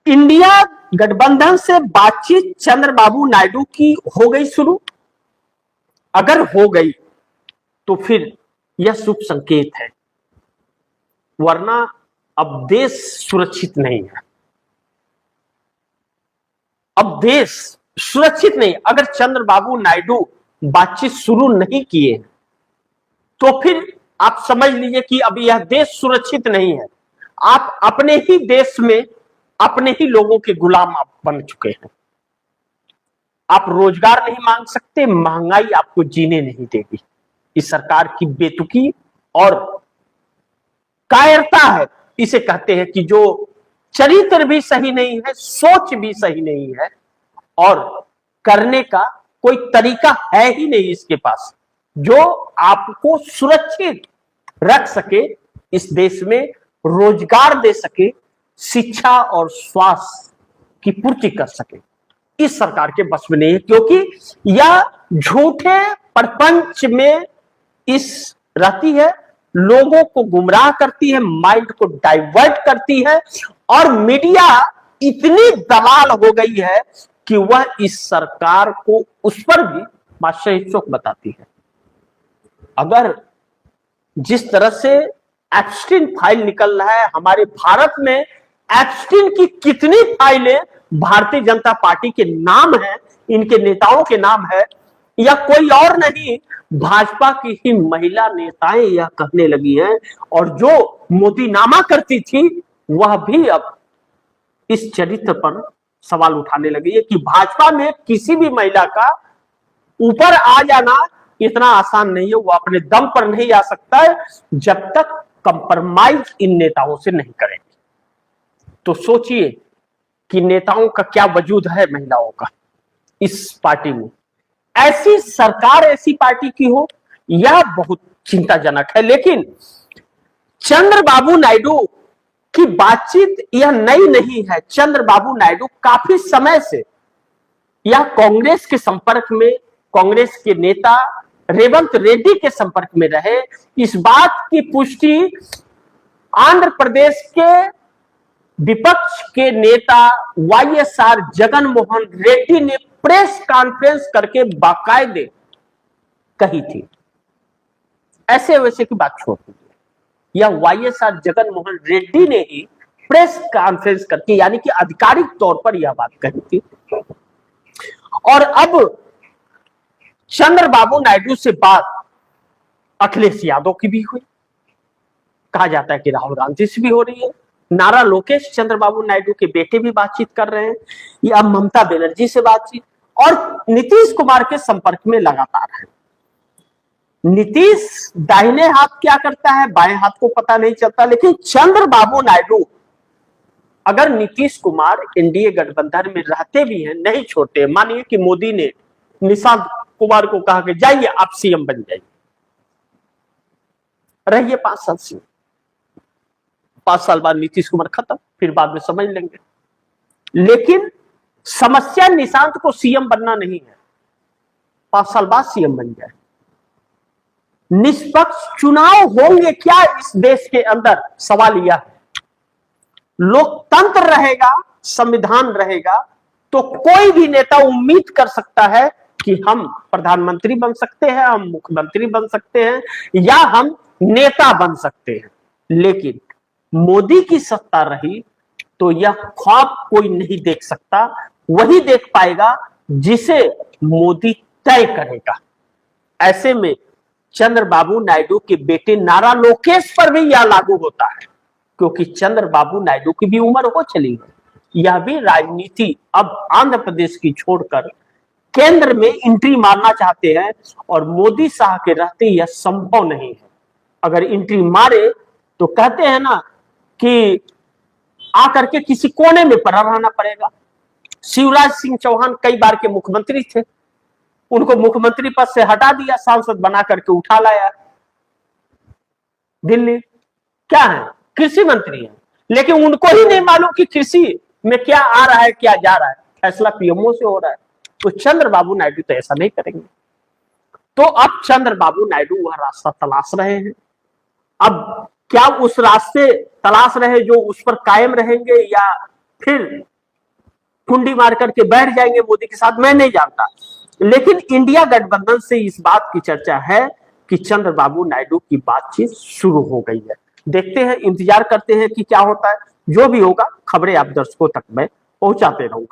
India गठबंधन से बातचीत चंद्रबाबू नायडू की हो गई शुरू। अगर हो गई तो फिर यह शुभ संकेत है, वरना अब देश सुरक्षित नहीं है। अब देश सुरक्षित नहीं। अगर चंद्रबाबू नायडू बातचीत शुरू नहीं किए तो फिर आप समझ लीजिए कि अब यह देश सुरक्षित नहीं है। आप अपने ही देश में अपने ही लोगों के गुलाम आप बन चुके हैं। आप रोजगार नहीं मांग सकते, महंगाई आपको जीने नहीं देगी। इस सरकार की बेतुकी और कायरता है, इसे कहते हैं कि जो चरित्र भी सही नहीं है, सोच भी सही नहीं है और करने का कोई तरीका है ही नहीं इसके पास जो आपको सुरक्षित रख सके, इस देश में रोजगार दे सके, शिक्षा और स्वास्थ्य की पूर्ति कर सके। इस सरकार के बस में नहीं है, क्योंकि यह झूठे प्रपंच में इस रहती है, लोगों को गुमराह करती है, माइंड को डाइवर्ट करती है और मीडिया इतनी दलाल हो गई है कि वह इस सरकार को उस पर भी बादशाही चौक बताती है। अगर जिस तरह से एप्स्टीन फाइल निकल रहा है हमारे भारत में, एप्स्टीन की कितनी फाइलें भारतीय जनता पार्टी के नाम है, इनके नेताओं के नाम है, या कोई और नहीं, भाजपा की ही महिला नेताएं यह कहने लगी हैं। और जो मोदी नामा करती थी वह भी अब इस चरित्र पर सवाल उठाने लगी है कि भाजपा में किसी भी महिला का ऊपर आ जाना इतना आसान नहीं है। वो अपने दम पर नहीं आ सकता है जब तक कंप्रोमाइज इन नेताओं से नहीं करेंगे। तो सोचिए कि नेताओं का क्या वजूद है महिलाओं का इस पार्टी में। ऐसी सरकार ऐसी पार्टी की हो, यह बहुत चिंताजनक है। लेकिन चंद्रबाबू नायडू की बातचीत यह नई नहीं है। चंद्रबाबू नायडू काफी समय से यह कांग्रेस के संपर्क में, कांग्रेस के नेता रेवंत रेड्डी के संपर्क में रहे। इस बात की पुष्टि आंध्र प्रदेश के विपक्ष के नेता वाईएसआर जगन मोहन रेड्डी ने प्रेस कॉन्फ्रेंस करके बाकायदे कही थी। ऐसे वैसे की बात छोड़ दीजिए, यह वाईएसआर जगन मोहन रेड्डी ने ही प्रेस कॉन्फ्रेंस करके, यानी कि आधिकारिक तौर पर यह बात कही थी। और अब चंद्रबाबू नायडू से बात अखिलेश यादव की भी हुई, कहा जाता है कि राहुल गांधी से भी हो रही है। नारा लोकेश चंद्रबाबू नायडू के बेटे भी बातचीत कर रहे हैं, या ममता बनर्जी से बातचीत, और नीतीश कुमार के संपर्क में लगातार है। नीतीश दाहिने हाथ क्या करता है, बाएं हाथ को पता नहीं चलता, लेकिन चंद्रबाबू नायडू, अगर नीतीश कुमार एनडीए गठबंधन में रहते भी हैं, नहीं छोड़ते, मानिए कि मोदी ने निशांत कुमार को कहा कि जाइए आप सीएम बन जाइए, रहिए 5 साल सीएम, 5 साल बाद नीतीश कुमार खत्म, फिर बाद में समझ लेंगे। लेकिन समस्या निशांत को सीएम बनना नहीं है, 5 साल बाद सीएम बन जाए। निष्पक्ष चुनाव होंगे क्या इस देश के अंदर, सवाल यह है। लोकतंत्र रहेगा, संविधान रहेगा, तो कोई भी नेता उम्मीद कर सकता है कि हम प्रधानमंत्री बन सकते हैं, हम मुख्यमंत्री बन सकते हैं, या हम नेता बन सकते हैं। लेकिन मोदी की सत्ता रही तो यह ख्वाब कोई नहीं देख सकता, वही देख पाएगा जिसे मोदी तय करेगा। ऐसे में चंद्रबाबू नायडू के बेटे नारा लोकेश पर भी यह लागू होता है, क्योंकि चंद्रबाबू नायडू की भी उम्र हो चली है। यह भी राजनीति अब आंध्र प्रदेश की छोड़कर केंद्र में एंट्री मारना चाहते हैं, और मोदी शाह के रहते यह संभव नहीं है। अगर एंट्री मारे तो कहते हैं ना कि आकर के किसी कोने में पड़ा रहना पड़ेगा। शिवराज सिंह चौहान कई बार के मुख्यमंत्री थे, उनको मुख्यमंत्री पद से हटा दिया, सांसद बना करके उठा लाया। दिल्ली क्या है, कृषि मंत्री है, लेकिन उनको ही नहीं मालूम कि कृषि में क्या आ रहा है, क्या जा रहा है, फैसला पीएमओ से हो रहा है। तो चंद्रबाबू नायडू तो ऐसा नहीं करेंगे। तो अब चंद्रबाबू नायडू वह रास्ता तलाश रहे हैं। अब क्या उस रास्ते तलाश रहे जो उस पर कायम रहेंगे, या फिर कुंडी मार करके बैठ जाएंगे मोदी के साथ, मैं नहीं जानता। लेकिन इंडिया गठबंधन से इस बात की चर्चा है कि चंद्रबाबू नायडू की बातचीत शुरू हो गई है। देखते हैं, इंतजार करते हैं कि क्या होता है। जो भी होगा खबरें आप दर्शकों तक मैं पहुंचाते रहूंगा।